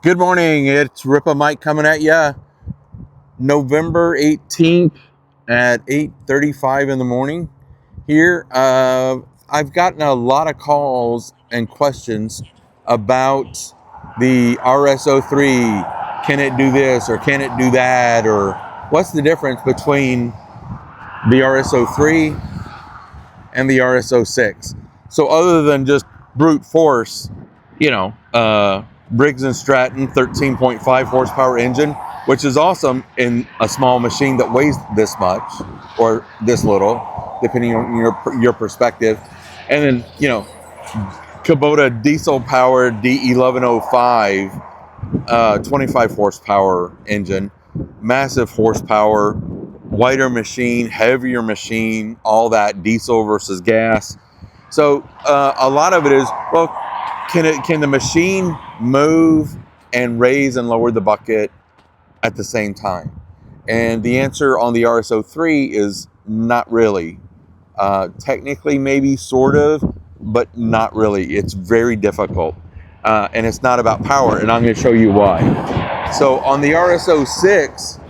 Good morning. It's Rippa Mike coming at you. November 18th at 8:35 in the morning. Here, I've gotten a lot of calls and questions about the RS03. Can it do this or can it do that? Or what's the difference between the RS03 and the RS06? So other than just brute force, Briggs and Stratton 13.5 horsepower engine, which is awesome in a small machine that weighs this much or this little, depending on your perspective. And then, Kubota diesel powered D1105, 25 horsepower engine, massive horsepower, wider machine, heavier machine, all that, diesel versus gas. So a lot of it is, well, can the machine move and raise and lower the bucket at the same time? And the answer on the RS03 is not really. Technically, maybe sort of, but not really. It's very difficult. And it's not about power, and I'm going to show you why. So on the RS06,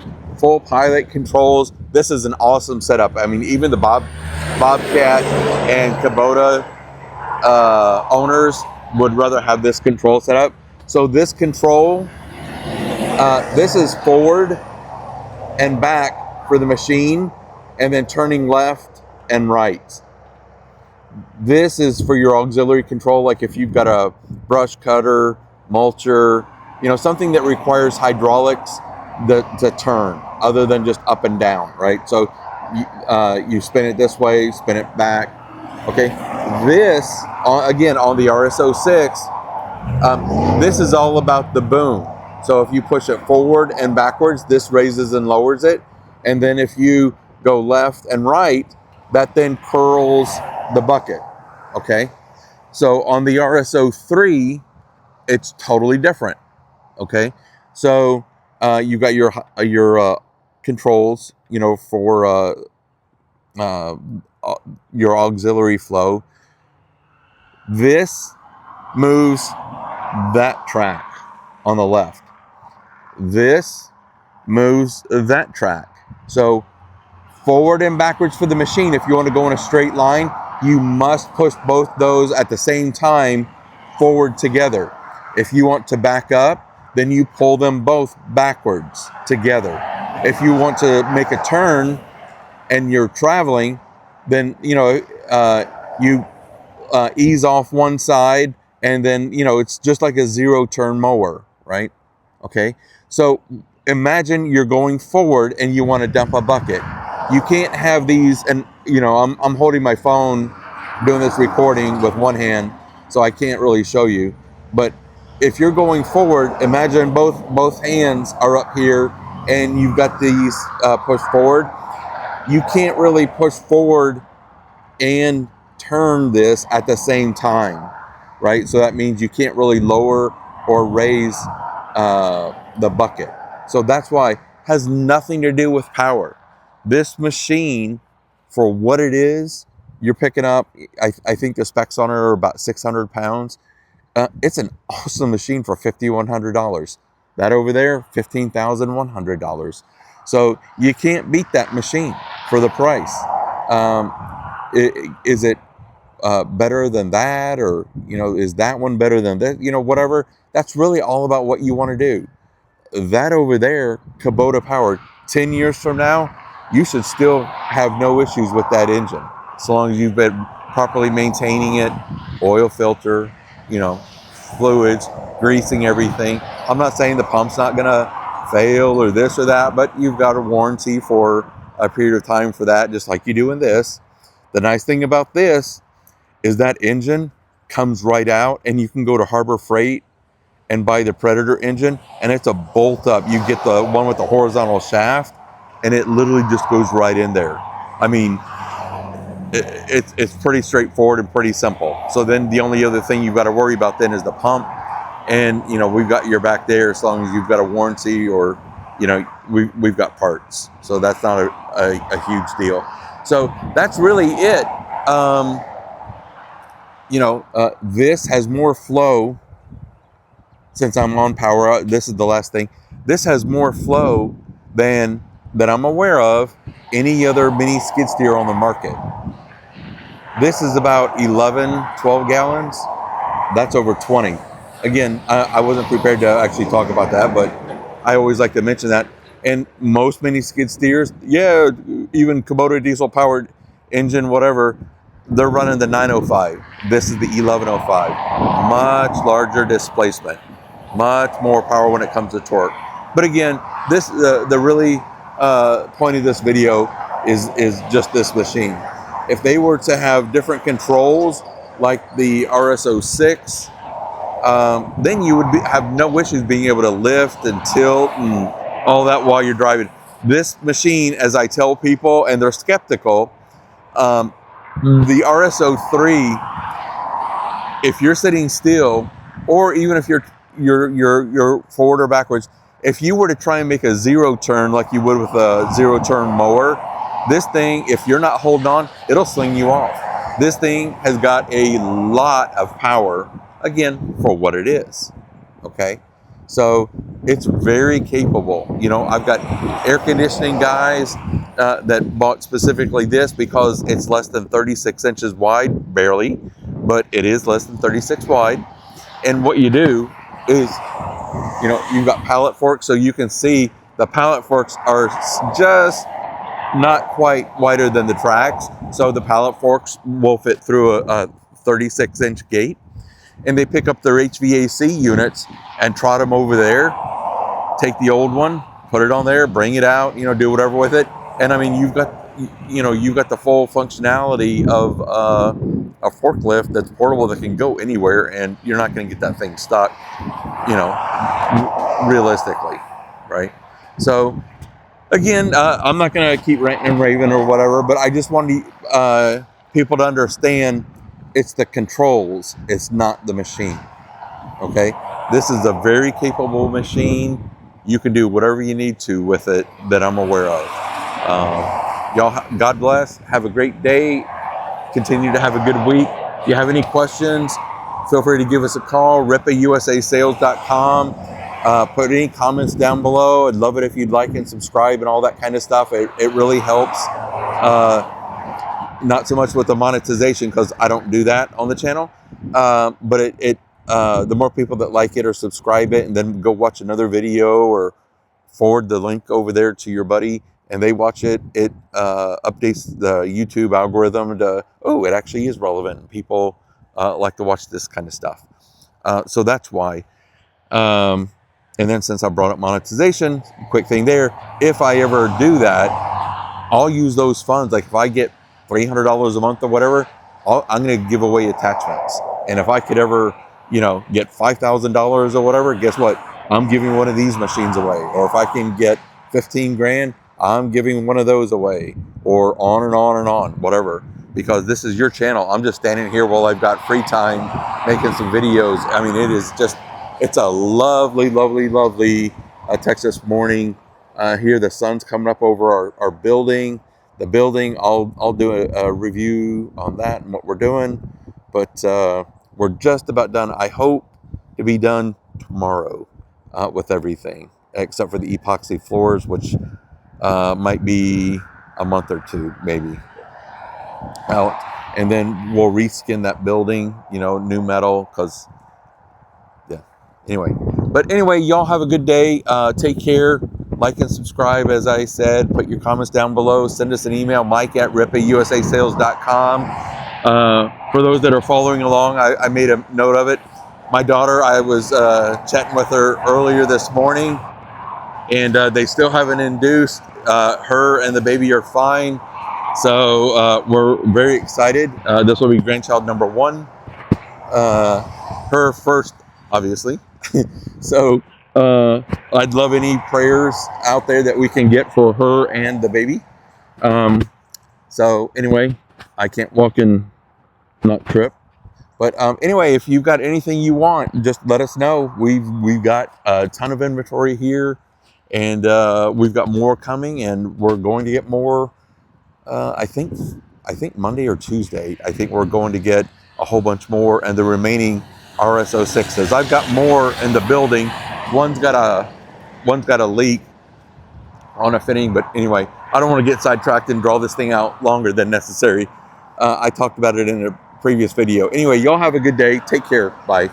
full pilot controls, this is an awesome setup. I mean, even the Bobcat and Kubota owners would rather have this control set up. So this control, this is forward and back for the machine, and then turning left and right. This is for your auxiliary control, like if you've got a brush cutter, mulcher, something that requires hydraulics to turn, other than just up and down, right? So you spin it this way, spin it back. Okay, this, again, on the RS06, this is all about the boom. So if you push it forward and backwards, this raises and lowers it. And then if you go left and right, that then curls the bucket, okay? So on the RS03, it's totally different, okay? So you've got your controls, for your auxiliary flow. This moves that track on the left. This moves that track. So forward and backwards for the machine, if you want to go in a straight line, you must push both those at the same time forward together. If you want to back up, then you pull them both backwards together. If you want to make a turn and you're traveling, then you ease off one side, and then it's just like a zero turn mower, right? Okay, so imagine you're going forward and you want to dump a bucket. You can't have these, and I'm holding my phone doing this recording with one hand, so I can't really show you. But if you're going forward, imagine both hands are up here and you've got these pushed forward. You can't really push forward and turn this at the same time, right? So that means you can't really lower or raise the bucket. So that's why it has nothing to do with power. This machine, for what it is, you're picking up, I think the specs on it are about 600 pounds. It's an awesome machine for $5,100. That over there, $15,100. So you can't beat that machine for the price. Is it better than that, or is that one better than that? Whatever. That's really all about what you want to do. That over there, Kubota powered, 10 years from now, you should still have no issues with that engine, so long as you've been properly maintaining it, oil filter, fluids, greasing everything. I'm not saying the pump's not gonna fail or this or that, but you've got a warranty for a period of time for that, just like you do in this. The nice thing about this is that engine comes right out, and you can go to Harbor Freight and buy the Predator engine, and it's a bolt up. You get the one with the horizontal shaft, and it literally just goes right in there. I mean, it's pretty straightforward and pretty simple. So then the only other thing you've got to worry about then is the pump, and we've got your back there as long as you've got a warranty, or we've got parts. So that's not a huge deal. So that's really it. This has more flow since I'm on power, this is the last thing. This has more flow than that I'm aware of any other mini skid steer on the market. This is about 11, 12 gallons. That's over 20. Again, I wasn't prepared to actually talk about that, but I always like to mention that. And most mini skid steers, yeah, even Kubota diesel powered engine, whatever, they're running the 905. This is the 1105. Much larger displacement, much more power when it comes to torque. But again, this the really point of this video is just this machine. If they were to have different controls like the RS06, then you would have no issues being able to lift and tilt and all that while you're driving. This machine, as I tell people, and they're skeptical, the RS03, if you're sitting still, or even if you're forward or backwards, if you were to try and make a zero turn like you would with a zero turn mower, this thing, if you're not holding on, it'll sling you off. This thing has got a lot of power, again, for what it is, okay? So it's very capable. You know, I've got air conditioning guys that bought specifically this because it's less than 36 inches wide, barely, but it is less than 36 wide. And what you do is, you know, you've got pallet forks, so you can see the pallet forks are just not quite wider than the tracks. So the pallet forks will fit through a 36-inch gate. And they pick up their HVAC units and trot them over there, take the old one, put it on there, bring it out, you know, do whatever with it. And I mean, you've got the full functionality of a forklift that's portable that can go anywhere, and you're not going to get that thing stuck, you know, realistically, right? So again, I'm not going to keep ranting and raving or whatever, but I just wanted people to understand it's the controls, it's not the machine, okay? This is a very capable machine. You can do whatever you need to with it that I'm aware of. Y'all, God bless. Have a great day. Continue to have a good week. If you have any questions, feel free to give us a call, rippausa.sales.com. Put any comments down below. I'd love it if you'd like and subscribe and all that kind of stuff. It really helps. Not so much with the monetization, because I don't do that on the channel, but the more people that like it or subscribe it and then go watch another video or forward the link over there to your buddy and they watch it, it updates the YouTube algorithm to, oh, it actually is relevant. People like to watch this kind of stuff. So that's why. And then since I brought up monetization, quick thing there, if I ever do that, I'll use those funds. Like if I get $300 a month or whatever, I'm going to give away attachments. And if I could ever, you know, get $5,000 or whatever, guess what? I'm giving one of these machines away. Or if I can get 15 grand, I'm giving one of those away, or on and on and on, whatever. Because this is your channel. I'm just standing here while I've got free time making some videos. I mean, it is just, it's a lovely, lovely, lovely Texas morning. Here the sun's coming up over our building. The building, I'll do a review on that and what we're doing, but we're just about done. I hope to be done tomorrow with everything, except for the epoxy floors, which might be a month or two, maybe, out. And then we'll reskin that building, you know, new metal, because, yeah, anyway. But anyway, y'all have a good day. Take care. Like and subscribe, as I said. Put your comments down below. Send us an email, mike@rippausasales.com. For those that are following along, I made a note of it. My daughter, I was chatting with her earlier this morning, and they still haven't induced. Her and the baby are fine. So we're very excited. This will be grandchild number 1. Her first, obviously. So I'd love any prayers out there that we can get for her and the baby. So anyway, I can't walk and not trip. But anyway, if you've got anything you want, just let us know. We've got a ton of inventory here, and we've got more coming, and we're going to get more. I think Monday or Tuesday. I think we're going to get a whole bunch more, and the remaining RS06s. I've got more in the building. One's got a leak on a fitting, but anyway, I don't want to get sidetracked and draw this thing out longer than necessary. I talked about it in a previous video. Anyway, y'all have a good day. Take care. Bye.